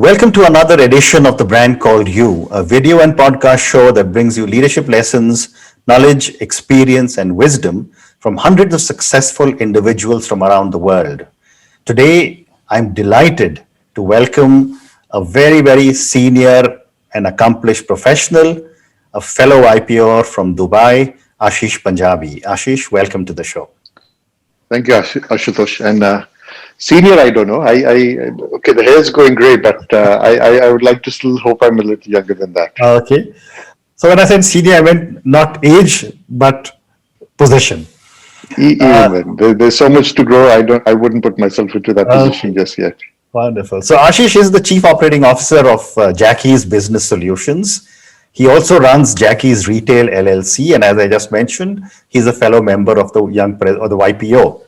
Welcome to another edition of The Brand Called You, a video and podcast show that brings you leadership lessons, knowledge, experience, and wisdom from hundreds of successful individuals from around the world. Today, I'm delighted to welcome a very senior and accomplished professional, a fellow IPOer from Dubai, Ashish Panjabi. Ashish, welcome to the show. Thank you, Ashutosh. And senior, I don't know. Okay, the hair is going grey, but I would like to still hope I'm a little younger than that. Okay. So when I said senior, I meant not age, but position. Even there's so much to grow. I wouldn't put myself into that position just yet. Wonderful. So Ashish is the Chief Operating Officer of Jacky's Business Solutions. He also runs Jacky's Retail LLC, and as I just mentioned, he's a fellow member of the the YPO.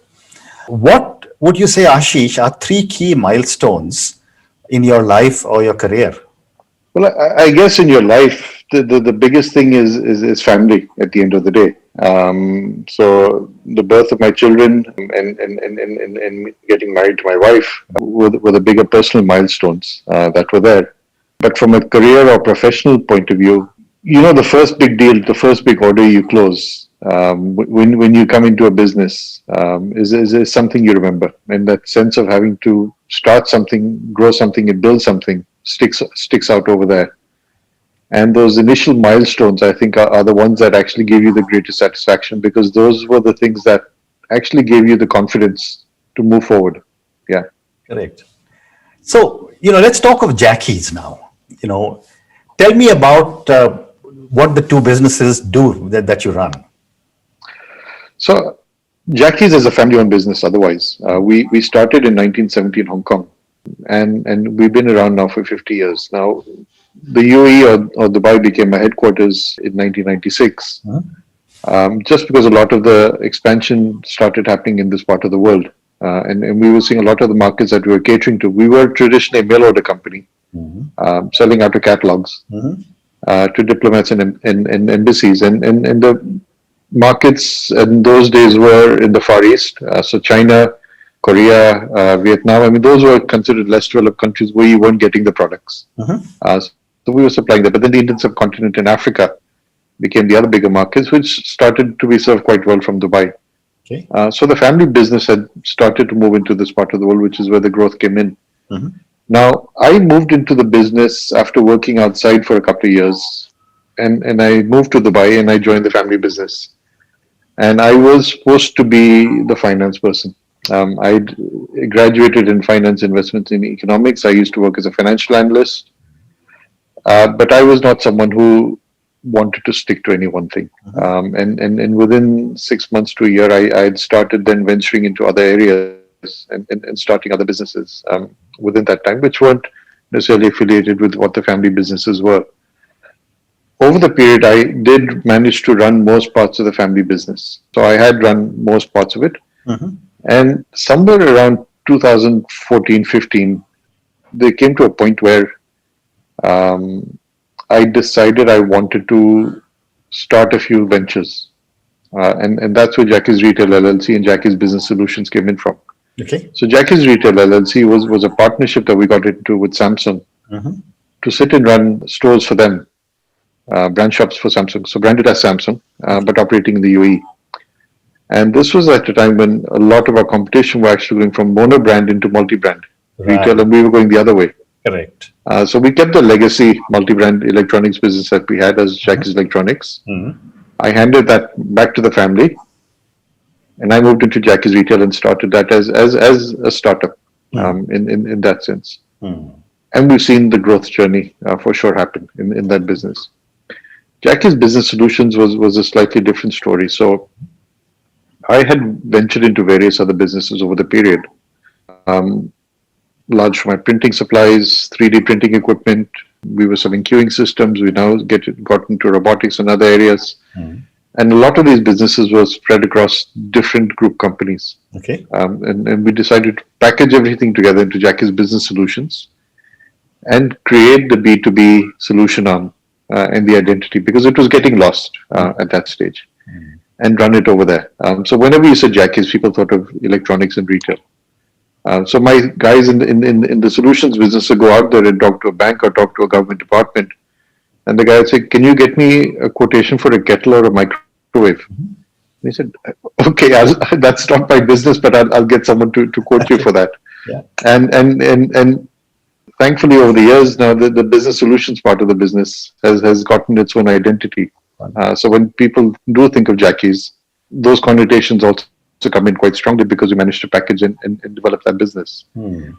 What would you say, Ashish, are three key milestones in your life or your career? Well, I guess in your life, the biggest thing is family at the end of the day. So the birth of my children and getting married to my wife were the bigger personal milestones that were there. But from a career or professional point of view, the first big deal, the first big order you close when you come into a business is something you remember. And that sense of having to start something, grow something, and build something sticks out over there. And those initial milestones, I think, are the ones that actually give you the greatest satisfaction, because those were the things that actually gave you the confidence to move forward. Yeah. Correct. So, let's talk of Jacky's now. Tell me about what the two businesses do that you run. So, Jacky's is a family-owned business. Otherwise, we started in 1970 in Hong Kong, and we've been around now for 50 years. Now, the UAE or Dubai became my headquarters in 1996, just because a lot of the expansion started happening in this part of the world, and we were seeing a lot of the markets that we were catering to. We were traditionally a mail order company, selling out of catalogs to diplomats and embassies, and the markets in those days were in the Far East, so China, Korea, Vietnam. I mean, those were considered less developed countries where you weren't getting the products. So we were supplying that. But then the Indian subcontinent and Africa became the other bigger markets, which started to be served quite well from Dubai. Okay. So the family business had started to move into this part of the world, which is where the growth came in. Now, I moved into the business after working outside for a couple of years, and I moved to Dubai and I joined the family business. And I was supposed to be the finance person. I graduated in finance investments in economics. I used to work as a financial analyst. But I was not someone who wanted to stick to any one thing. And within 6 months to a year, I had started then venturing into other areas and starting other businesses within that time, which weren't necessarily affiliated with what the family businesses were. Over the period, I did manage to run most parts of the family business. So I had run most parts of it. And somewhere around 2014-15, they came to a point where I decided I wanted to start a few ventures. And that's where Jacky's Retail LLC and Jacky's Business Solutions came in from. Okay. So Jacky's Retail LLC was a partnership that we got into with Samsung to sit and run stores for them, brand shops for Samsung. So branded as Samsung, but operating in the UAE. And this was at a time when a lot of our competition were actually going from mono-brand into multi-brand retail, and we were going the other way. Correct. So we kept the legacy multi-brand electronics business that we had as Jacky's Electronics. I handed that back to the family, and I moved into Jacky's Retail and started that as a startup in that sense. And we've seen the growth journey for sure happen in that business. Jacky's Business Solutions was a slightly different story. So I had ventured into various other businesses over the period. Large format printing supplies, 3D printing equipment. We were selling queuing systems. We now got into robotics and other areas. And a lot of these businesses were spread across different group companies. Okay. And we decided to package everything together into Jacky's Business Solutions and create the B2B solution arm and the identity, because it was getting lost at that stage, and run it over there. So whenever you said Jacky's, people thought of electronics and retail. So my guys in the solutions business will go out there and talk to a bank or talk to a government department, and the guy would say, "Can you get me a quotation for a kettle or a microwave?" He said, "Okay, that's not my business, but I'll get someone to quote you for that." Yeah. And thankfully, over the years now, the business solutions part of the business has gotten its own identity. So when people do think of Jackies, those connotations also come in quite strongly because we managed to package and develop that business. Hmm.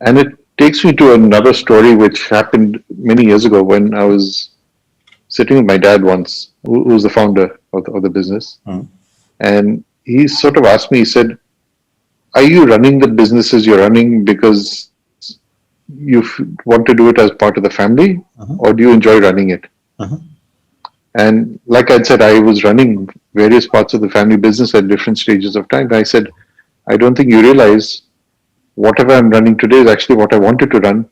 And it takes me to another story which happened many years ago when I was sitting with my dad once, who's the founder of the business. Hmm. And he sort of asked me, he said, "Are you running the businesses you're running because want to do it as part of the family, or do you enjoy running it?" Uh-huh. And like I said, I was running various parts of the family business at different stages of time. I said, "I don't think you realize whatever I'm running today is actually what I wanted to run.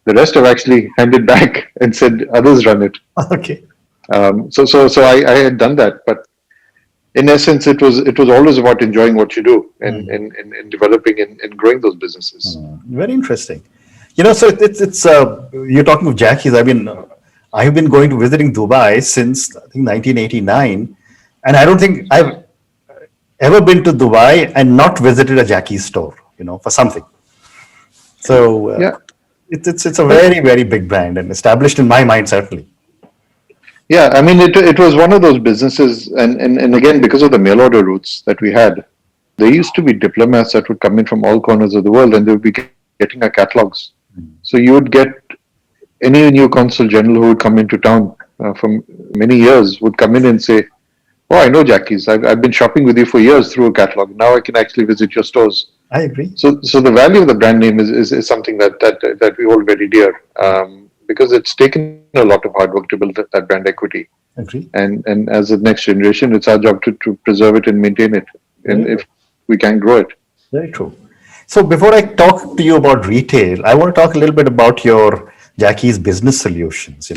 The rest I've actually handed back and said others run it." Okay. So I had done that, but in essence, it was always about enjoying what you do and Hmm. and developing and growing those businesses. Very interesting. So it's you're talking of Jackie's. I've been going to visiting Dubai since I think 1989, and I don't think I've ever been to Dubai and not visited a Jackie's store. For something. So Yeah, it's a but very very big brand and established in my mind certainly. yeah, I mean, it was one of those businesses, and again, because of the mail order routes that we had, there used to be diplomats that would come in from all corners of the world, and they would be getting our catalogs. So you would get any new consul general who would come into town from many years would come in and say, "Oh, I know Jackie's. I've been shopping with you for years through a catalog. Now I can actually visit your stores." I agree. So the value of the brand name is something that we hold very dear, because it's taken a lot of hard work to build that brand equity. Agree. And as the next generation, it's our job to preserve it and maintain it, and Very if true. we can grow it. Very true. So before I talk to you about retail, I want to talk a little bit about your Jackie's business solutions.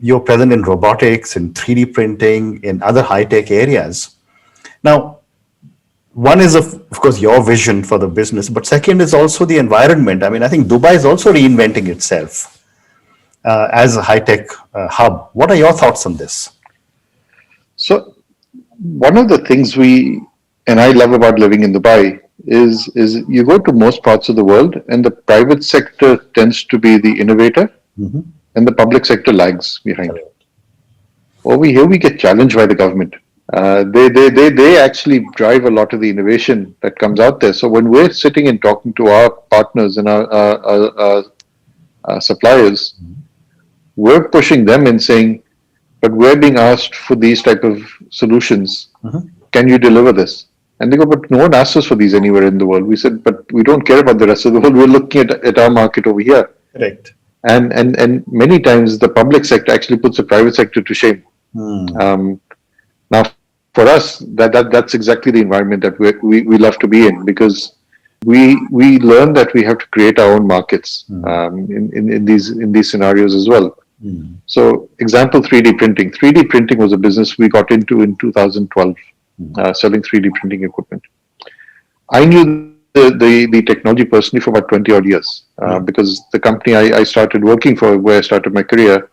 You're present in robotics, in 3D printing, in other high tech areas. Now, one is of course your vision for the business, but second is also the environment. I think Dubai is also reinventing itself as a high tech hub. What are your thoughts on this? So one of the things we and I love about living in Dubai is you go to most parts of the world and the private sector tends to be the innovator and the public sector lags behind. Correct. Over here, we get challenged by the government. They actually drive a lot of the innovation that comes out there. So when we're sitting and talking to our partners and our suppliers, we're pushing them and saying, "But we're being asked for these type of solutions. Can you deliver this?" And they go, "But no one asks us for these anywhere in the world." We said, "But we don't care about the rest of the world. We're looking at our market over here." Correct. And many times the public sector actually puts the private sector to shame. Um, Now, for us, that's exactly the environment that we love to be in, because we learn that we have to create our own markets in these scenarios as well. So, example, 3D printing. 3D printing was a business we got into in 2012, selling 3D printing equipment. I knew the technology personally for about 20 odd years, because the company I started working for, where I started my career,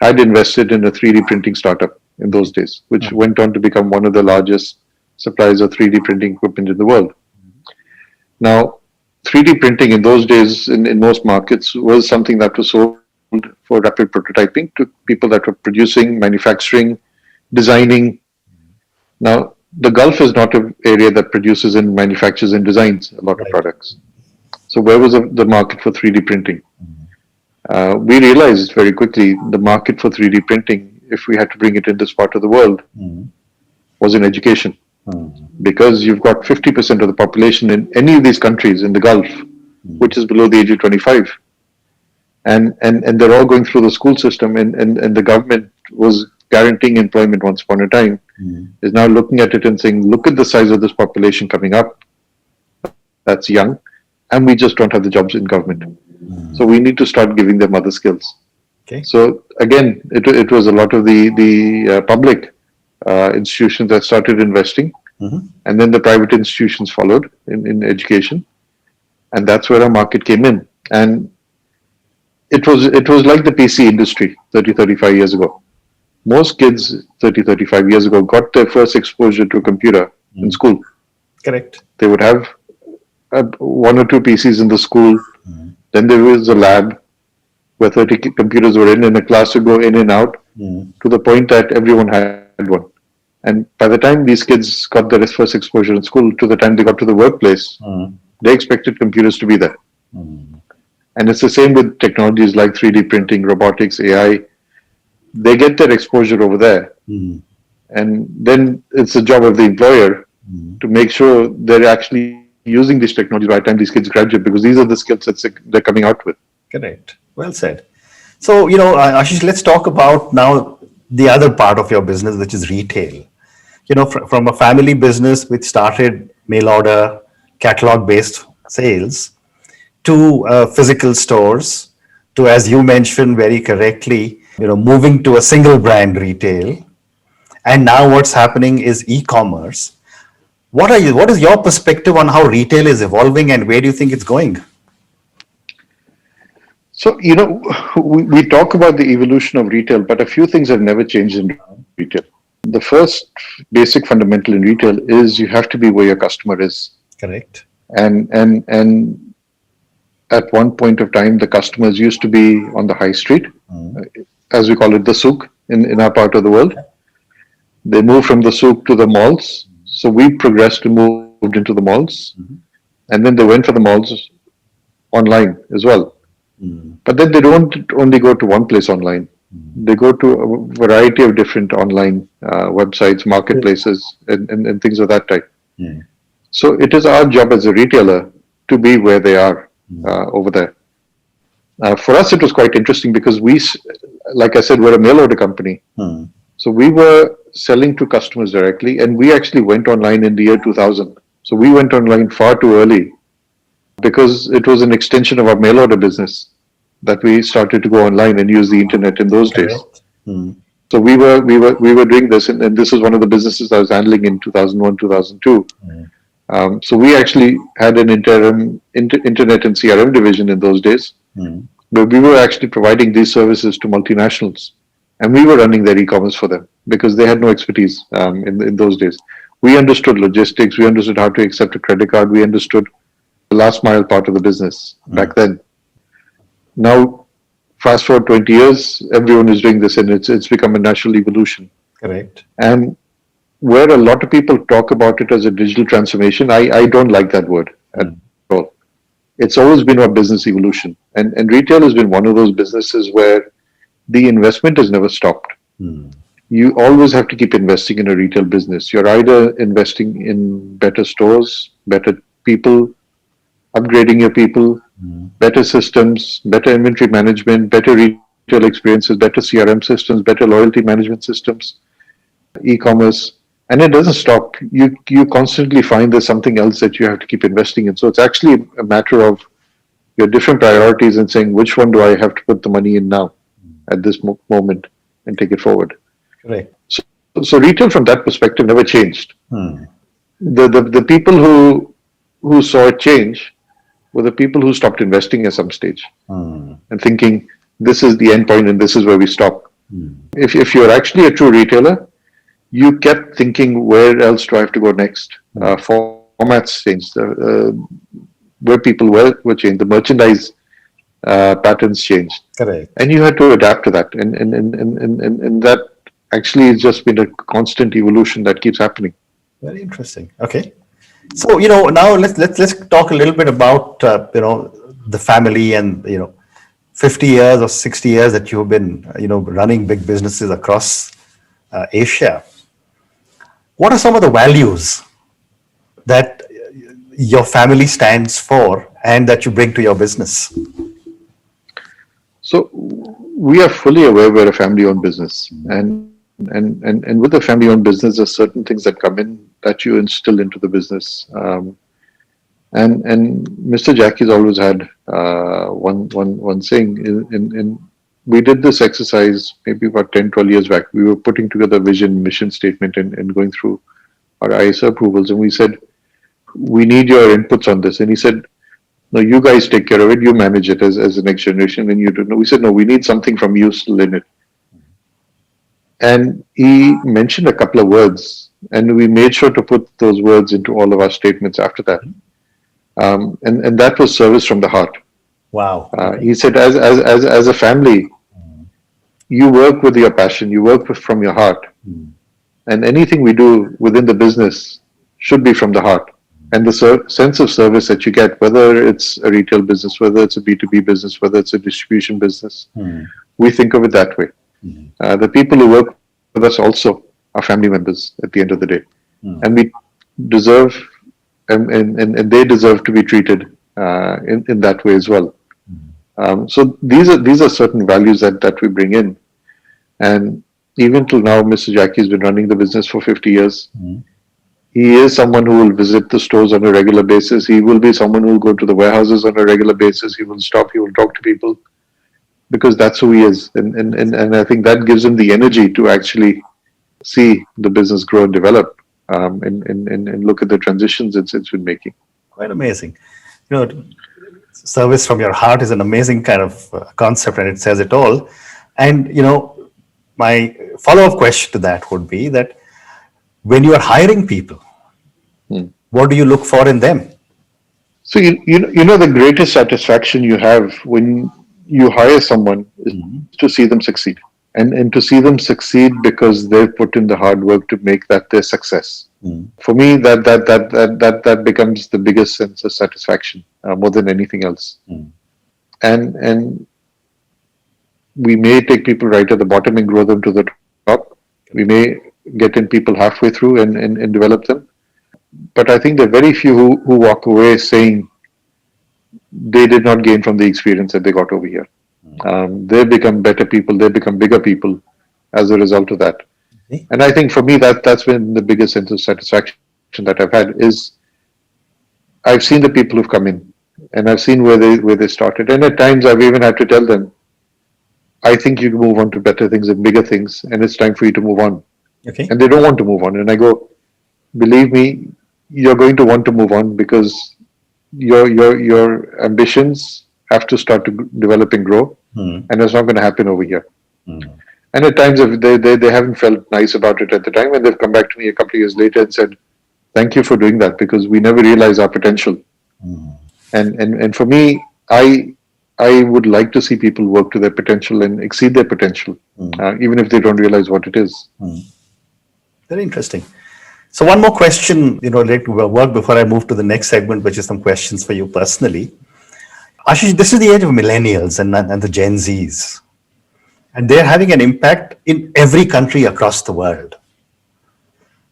had invested in a 3D printing startup in those days, which went on to become one of the largest suppliers of 3D printing equipment in the world. Now, 3D printing in those days in most markets was something that was sold for rapid prototyping to people that were producing, manufacturing, designing. Now, the Gulf is not an area that produces and manufactures and designs a lot of Right. products. So, where was the market for 3D printing? We realized very quickly the market for 3D printing, if we had to bring it in this part of the world, was in education. Because you've got 50% of the population in any of these countries in the Gulf, which is below the age of 25. And they're all going through the school system, and the government was guaranteeing employment once upon a time, is now looking at it and saying, "Look at the size of this population coming up that's young, and we just don't have the jobs in government. So we need to start giving them other skills." Okay. So again, it was a lot of the public institutions that started investing, and then the private institutions followed in education. and that's where our market came in. And it was like the PC industry 30-35 years ago. Most kids 30-35 years ago got their first exposure to a computer in school. Correct. They would have one or two PCs in the school. Then there was a lab where 30 computers were in, and a class would go in and out to the point that everyone had one. And by the time these kids got their first exposure in school, to the time they got to the workplace, they expected computers to be there. And it's the same with technologies like 3D printing, robotics, AI. They get their exposure over there. And then it's the job of the employer to make sure they're actually using these technologies by the time these kids graduate, because these are the skill sets they're coming out with. Correct. Well said. So, Ashish, let's talk about now the other part of your business, which is retail. From a family business which started mail order, catalog based sales, to physical stores, to, as you mentioned very correctly, moving to a single brand retail. And now what's happening is e-commerce. What is your perspective on how retail is evolving, and where do you think it's going? So, we talk about the evolution of retail, but a few things have never changed in retail. The first basic fundamental in retail is you have to be where your customer is. Correct. And at one point of time, the customers used to be on the high street, as we call it, the souk in our part of the world. They moved from the souk to the malls. So we progressed and moved into the malls. And then they went for the malls online as well. But then they don't only go to one place online. They go to a variety of different online websites, marketplaces, and things of that type. So it is our job as a retailer to be where they are over there. For us, it was quite interesting because like I said, we're a mail order company. So we were selling to customers directly, and we actually went online in the year 2000. So we went online far too early because it was an extension of our mail order business that we started to go online and use the internet in those days. So we were doing this, and this is one of the businesses I was handling in 2001, 2002. So we actually had an internet and CRM division in those days, where we were actually providing these services to multinationals, and we were running their e-commerce for them because they had no expertise in those days. We understood logistics, we understood how to accept a credit card, we understood the last mile part of the business back then. Now, fast forward 20 years, everyone is doing this, and it's become a natural evolution. Correct. And where a lot of people talk about it as a digital transformation, I don't like that word at all. It's always been about business evolution. And retail has been one of those businesses where the investment has never stopped. You always have to keep investing in a retail business. You're either investing in better stores, better people, upgrading your people, better systems, better inventory management, better retail experiences, better CRM systems, better loyalty management systems, e-commerce. And it doesn't stop. You constantly find there's something else that you have to keep investing in. So it's actually a matter of your different priorities and saying, which one do I have to put the money in now at this moment and take it forward. Right. So retail from that perspective never changed. The people who saw it change were the people who stopped investing at some stage and thinking, this is the end point and this is where we stop. If you're actually a true retailer, you kept thinking, where else do I have to go next? Formats changed, where people were changed, the merchandise patterns changed. Correct. And you had to adapt to that. And that actually has just been a constant evolution that keeps happening. Very interesting. Okay. So, now let's talk a little bit about, the family and, 50 years or 60 years that you've been, running big businesses across Asia. What are some of the values that your family stands for and that you bring to your business? So we are fully aware we're a family-owned business, and with a family-owned business, there's certain things that come in that you instill into the business. And Mr. Jacky's always had one saying. We did this exercise maybe about 10, 12 years back. We were putting together a vision, mission statement, and going through our ISO approvals, and we said, we need your inputs on this. And he said, No, you guys take care of it. You manage it as the next generation, and you don't know. We said, no, we need something from you still in it. And he mentioned a couple of words, and we made sure to put those words into all of our statements after that. And that was service from the heart. Wow. He said, as a family, you work with your passion, you work from your heart, and anything we do within the business should be from the heart. And the sense of service that you get, whether it's a retail business, whether it's a B2B business, whether it's a distribution business, we think of it that way. The people who work with us also are family members at the end of the day. And we deserve, and they deserve to be treated in that way as well. So these are certain values that we bring in. And even till now, Mr. Jacky has been running the business for 50 years. He is someone who will visit the stores on a regular basis. He will be someone who will go to the warehouses on a regular basis. He will stop, he will talk to people, because that's who he is. And I think that gives him the energy to actually see the business grow and develop, and look at the transitions it's been making. Quite amazing. Service from your heart is an amazing kind of concept, and it says it all. And, my follow-up question to that would be that when you are hiring people, what do you look for in them? So you know the greatest satisfaction you have when you hire someone is to see them succeed, and to see them succeed because they've put in the hard work to make that their success. For me, that becomes the biggest sense of satisfaction, more than anything else. And we may take people right at the bottom and grow them to the top. We may get in people halfway through and develop them. But I think there are very few who walk away saying they did not gain from the experience that they got over here. They become better people, they become bigger people as a result of that. And I think for me that's been the biggest sense of satisfaction that I've had, is I've seen the people who've come in, and I've seen where they started. And at times I've even had to tell them, I think you can move on to better things and bigger things, and it's time for you to move on. Okay. And they don't want to move on. And I go, believe me, you're going to want to move on, because your ambitions have to start to develop and grow, and it's not going to happen over here. And at times, if they haven't felt nice about it at the time, and they've come back to me a couple of years later and said, thank you for doing that, because we never realized our potential. And for me, I would like to see people work to their potential and exceed their potential, even if they don't realize what it is. Very interesting. So one more question, related to work before I move to the next segment, which is some questions for you personally. Ashish, this is the age of millennials and the Gen Zs, and they're having an impact in every country across the world.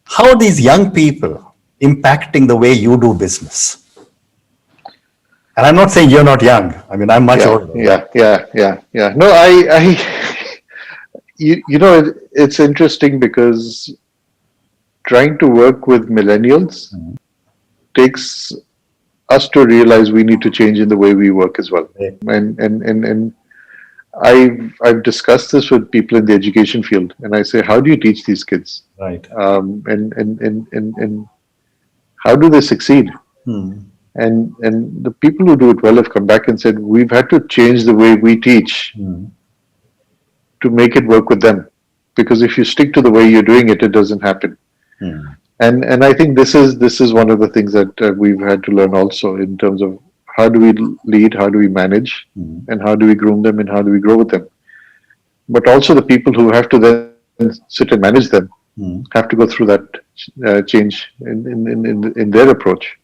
How are these young people impacting the way you do business? And I'm not saying you're not young. I mean, I'm much older. Yeah. No, it's interesting, because trying to work with millennials takes us to realize we need to change in the way we work as well. Yeah. And I've discussed this with people in the education field, and I say, how do you teach these kids? Right. And how do they succeed? And the people who do it well have come back and said, we've had to change the way we teach to make it work with them. Because if you stick to the way you're doing it, it doesn't happen. And I think this is one of the things that we've had to learn also, in terms of how do we lead, how do we manage, and how do we groom them, and how do we grow with them. But also the people who have to then sit and manage them have to go through that change in their approach.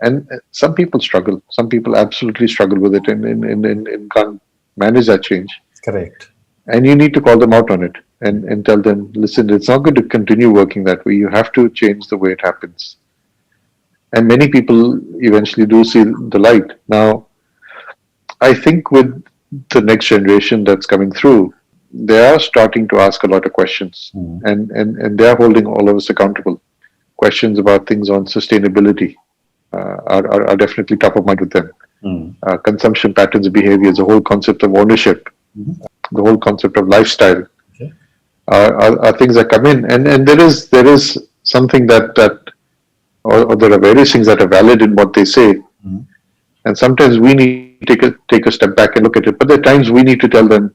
And some people struggle. Some people absolutely struggle with it and can't manage that change. Correct. And you need to call them out on it and tell them, listen, it's not going to continue working that way. You have to change the way it happens. And many people eventually do see the light. Now, I think with the next generation that's coming through, they are starting to ask a lot of questions, and they are holding all of us accountable. Questions about things on sustainability are definitely top of mind with them. Consumption patterns, behaviors, the whole concept of ownership, the whole concept of lifestyle are things that come in, and there is something that or there are various things that are valid in what they say, And sometimes we need to take a step back and look at it. But there are times we need to tell them,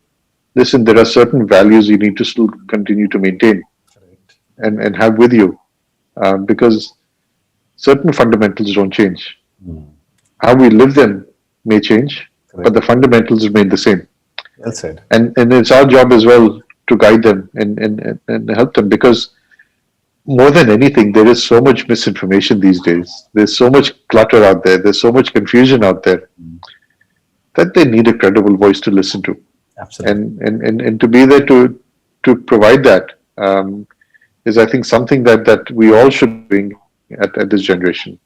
listen, there are certain values you need to still continue to maintain Correct. and have with you, because certain fundamentals don't change. How we live them may change, but Correct. the fundamentals remain the same. Well said. And it's our job as well to guide them and help them, because more than anything, there is so much misinformation these days. There's so much clutter out there. There's so much confusion out there that they need a credible voice to listen to, Absolutely. and to be there to provide that, is, I think, something that we all should be doing at this generation,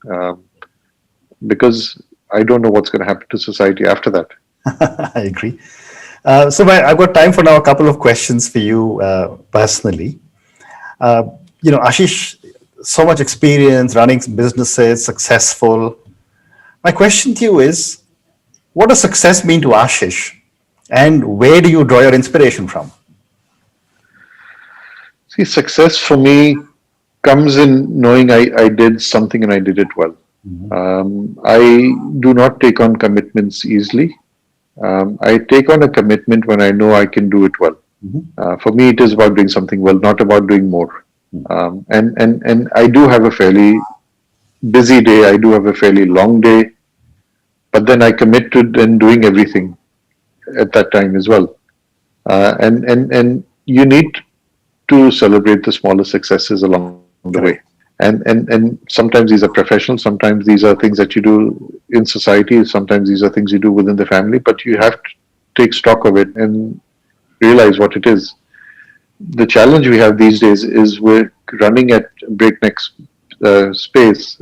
because I don't know what's going to happen to society after that. I agree. I've got time for now a couple of questions for you personally. Uh, Ashish, so much experience running businesses, successful. My question to you is, what does success mean to Ashish? And where do you draw your inspiration from? See, success for me comes in knowing I did something and I did it well. I do not take on commitments easily. I take on a commitment when I know I can do it well. For me, it is about doing something well, not about doing more. And I do have a fairly busy day. I do have a fairly long day, but then I commit to then doing everything at that time as well. And you need to celebrate the smaller successes along the way. Correct. And sometimes these are professional, sometimes these are things that you do in society, sometimes these are things you do within the family, but you have to take stock of it and realize what it is. The challenge we have these days is we're running at breakneck pace,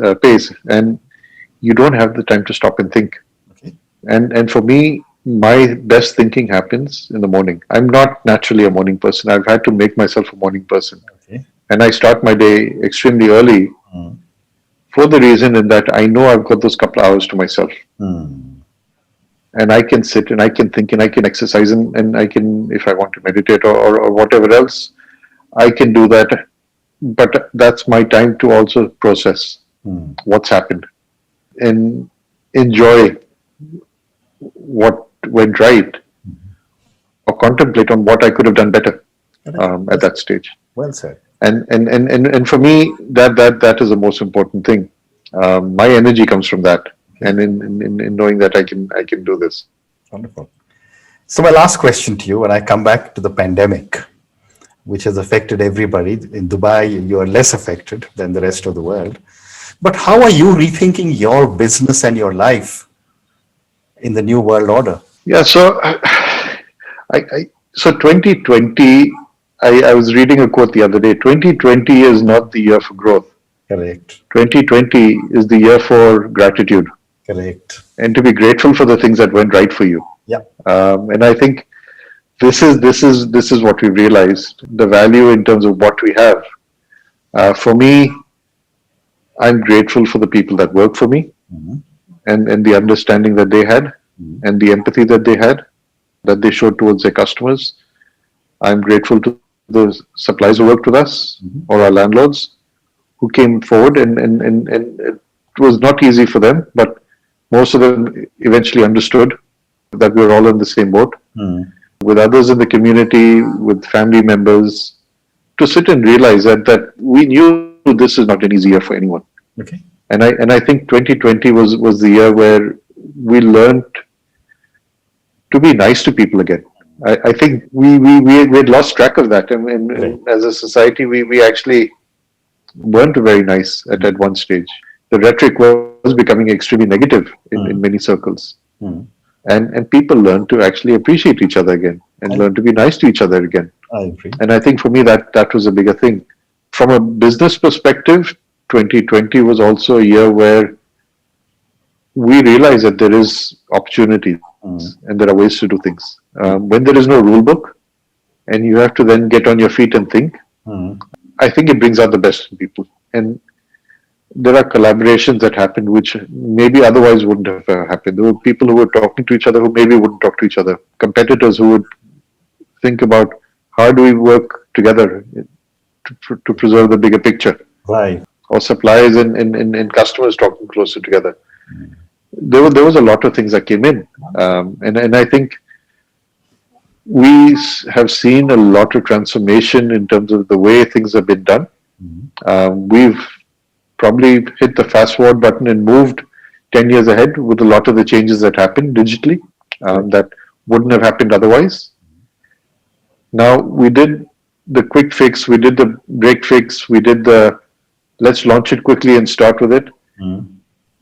and you don't have the time to stop and think. Okay. And for me, my best thinking happens in the morning. I'm not naturally a morning person. I've had to make myself a morning person. Okay. And I start my day extremely early for the reason in that I know I've got those couple of hours to myself. And I can sit and I can think and I can exercise, and I can, if I want to meditate or whatever else, I can do that. But that's my time to also process what's happened and enjoy what went right, or contemplate on what I could have done better at that stage. Well said. And for me, that is the most important thing. My energy comes from that, and in knowing that I can do this. Wonderful. So my last question to you, when I come back to the pandemic, which has affected everybody. In Dubai, you are less affected than the rest of the world. But how are you rethinking your business and your life in the new world order? Yeah, so 2020, I was reading a quote the other day. 2020 is not the year for growth. Correct. 2020 is the year for gratitude Correct. and to be grateful for the things that went right for you. Yeah. And I think this is what we realized, the value in terms of what we have. For me, I'm grateful for the people that work for me, and the understanding that they had, and the empathy that they had, that they showed towards their customers. I'm grateful to the suppliers who worked with us, or our landlords who came forward, and it was not easy for them, but most of them eventually understood that we were all in the same boat. With others in the community, with family members, to sit and realize that we knew this is not an easy year for anyone. Okay. And I think 2020 was the year where we learned to be nice to people again. I think we had lost track of that, and as a society, we actually weren't very nice at one stage. The rhetoric was becoming extremely negative in many circles. And people learn to actually appreciate each other again and learn to be nice to each other again. I agree. And I think for me that was a bigger thing. From a business perspective, 2020 was also a year where we realized that there is opportunity and there are ways to do things. When there is no rule book and you have to then get on your feet and think, I think it brings out the best in people. And there are collaborations that happened which maybe otherwise wouldn't have happened. There were people who were talking to each other who maybe wouldn't talk to each other. Competitors who would think about how do we work together to preserve the bigger picture. Right. Or suppliers and customers talking closer together. there was a lot of things that came in, and I think we have seen a lot of transformation in terms of the way things have been done. We've probably hit the fast forward button and moved 10 years ahead with a lot of the changes that happened digitally that wouldn't have happened otherwise. Now, we did the quick fix, we did the break fix, we did the let's launch it quickly and start with it.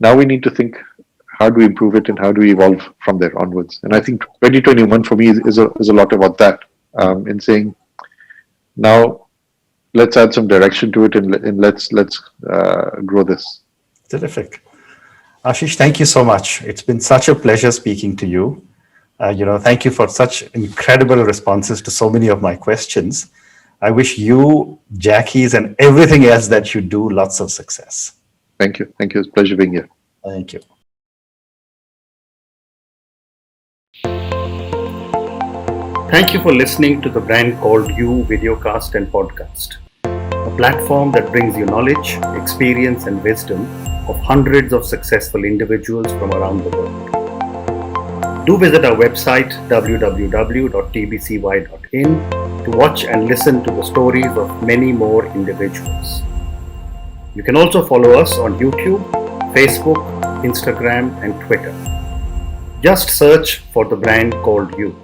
Now we need to think, how do we improve it and how do we evolve from there onwards? And I think 2021 for me is a lot about that, in saying, now let's add some direction to it and let's grow this. Terrific. Ashish, thank you so much. It's been such a pleasure speaking to you. Thank you for such incredible responses to so many of my questions. I wish you, Jacky's, and everything else that you do lots of success. Thank you. Thank you. It's a pleasure being here. Thank you. Thank you for listening to the Brand Called You videocast and podcast, a platform that brings you knowledge, experience, and wisdom of hundreds of successful individuals from around the world. Do visit our website www.tbcy.in to watch and listen to the stories of many more individuals. You can also follow us on YouTube, Facebook, Instagram, and Twitter. Just search for the Brand Called You.